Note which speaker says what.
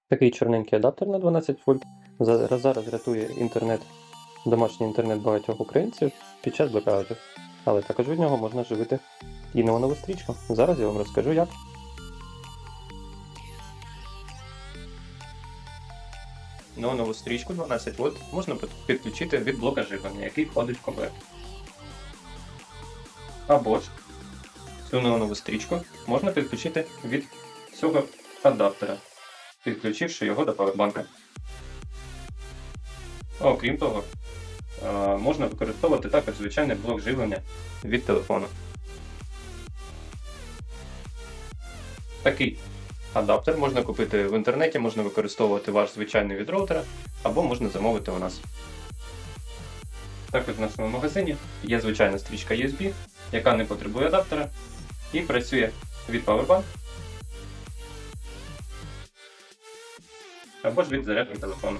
Speaker 1: Такий чорненький адаптер на 12 вольт зараз рятує інтернет, домашній інтернет багатьох українців під час блекаутів. Але також від нього можна живити і неонову стрічку. Зараз я вам розкажу як. Неонову стрічку 12 вольт можна підключити від блока живлення, який входить в комплект. Або ж цю неонову стрічку можна підключити від цього адаптера, підключивши його до павербанка. Окрім того, можна використовувати також звичайний блок живлення від телефону. Такий адаптер можна купити в інтернеті, можна використовувати ваш звичайний від роутера, або можна замовити у нас. Також в нашому магазині є звичайна стрічка USB, яка не потребує адаптера і працює від Powerbank або ж від зарядки телефону.